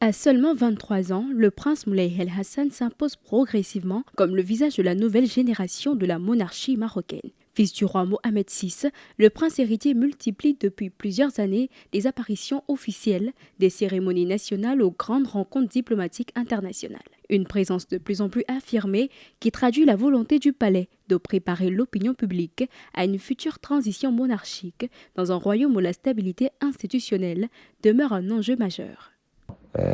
À seulement 23 ans, le prince Moulay El Hassan s'impose progressivement comme le visage de la nouvelle génération de la monarchie marocaine. Fils du roi Mohamed VI, le prince héritier multiplie depuis plusieurs années les apparitions officielles des cérémonies nationales aux grandes rencontres diplomatiques internationales. Une présence de plus en plus affirmée qui traduit la volonté du palais de préparer l'opinion publique à une future transition monarchique dans un royaume où la stabilité institutionnelle demeure un enjeu majeur.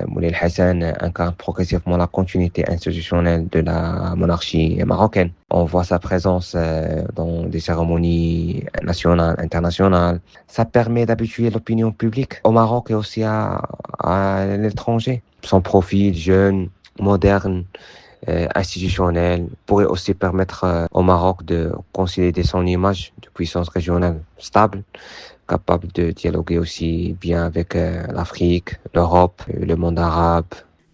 Moulay Hassan incarne progressivement la continuité institutionnelle de la monarchie marocaine. On voit sa présence dans des cérémonies nationales, internationales. Ça permet d'habituer l'opinion publique au Maroc et aussi à l'étranger. Son profil jeune, moderne, institutionnel pourrait aussi permettre au Maroc de consolider son image de puissance régionale stable, capable de dialoguer aussi bien avec l'Afrique, l'Europe, le monde arabe.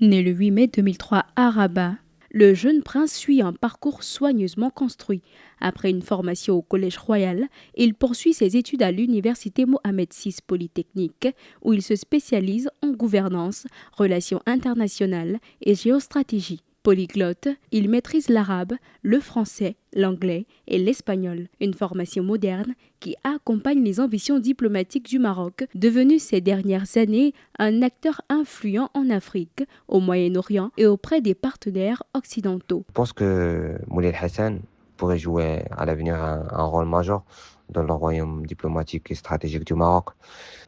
Né le 8 mai 2003 à Rabat, le jeune prince suit un parcours soigneusement construit. Après une formation au Collège Royal, il poursuit ses études à l'Université Mohamed VI Polytechnique, où il se spécialise en gouvernance, relations internationales et géostratégie. Polyglotte, il maîtrise l'arabe, le français, l'anglais et l'espagnol, une formation moderne qui accompagne les ambitions diplomatiques du Maroc, devenu ces dernières années un acteur influent en Afrique, au Moyen-Orient et auprès des partenaires occidentaux. Je pense que Moulay Hassan pourrait jouer à l'avenir un rôle majeur dans le royaume diplomatique et stratégique du Maroc.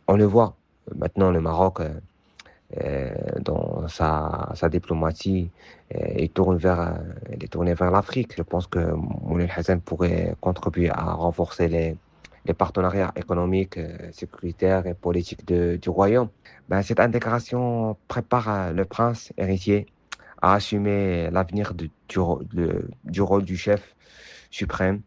On le voit maintenant, le Maroc dans sa diplomatie, il est tourné vers l'Afrique. Je pense que Moulay Hassan pourrait contribuer à renforcer les partenariats économiques, sécuritaires et politiques du royaume. Cette intégration prépare le prince héritier à assumer l'avenir du rôle du chef suprême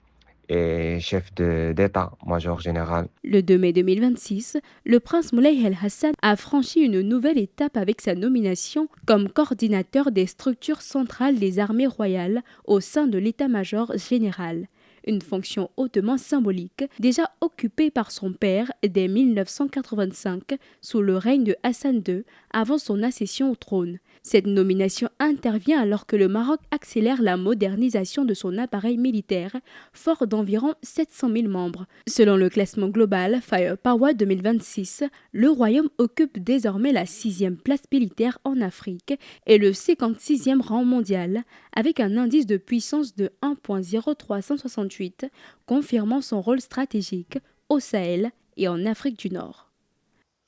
et chef d'état-major général. Le 2 mai 2026, le prince Moulay El Hassan a franchi une nouvelle étape avec sa nomination comme coordinateur des structures centrales des armées royales au sein de l'état-major général. Une fonction hautement symbolique, déjà occupée par son père dès 1985 sous le règne de Hassan II avant son accession au trône. Cette nomination intervient alors que le Maroc accélère la modernisation de son appareil militaire, fort d'environ 700 000 membres. Selon le classement global Firepower 2026, le Royaume occupe désormais la 6e place militaire en Afrique et le 56e rang mondial, avec un indice de puissance de 1,0368, confirmant son rôle stratégique au Sahel et en Afrique du Nord.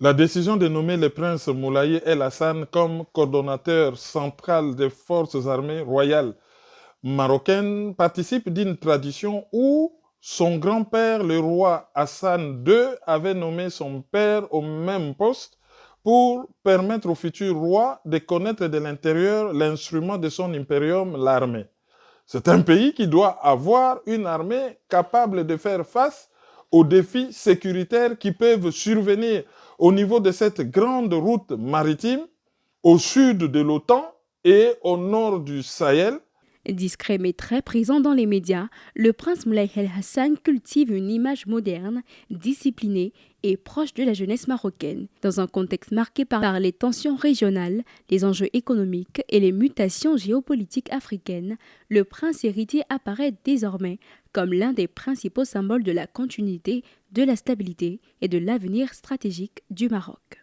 La décision de nommer le prince Moulay El Hassan comme coordonnateur central des forces armées royales marocaines participe d'une tradition où son grand-père, le roi Hassan II, avait nommé son père au même poste pour permettre au futur roi de connaître de l'intérieur l'instrument de son impérium, l'armée. C'est un pays qui doit avoir une armée capable de faire face aux défis sécuritaires qui peuvent survenir au niveau de cette grande route maritime au sud de l'OTAN et au nord du Sahel. Discret mais très présent dans les médias, le prince Moulay El Hassan cultive une image moderne, disciplinée et proche de la jeunesse marocaine. Dans un contexte marqué par les tensions régionales, les enjeux économiques et les mutations géopolitiques africaines, le prince héritier apparaît désormais comme l'un des principaux symboles de la continuité, de la stabilité et de l'avenir stratégique du Maroc.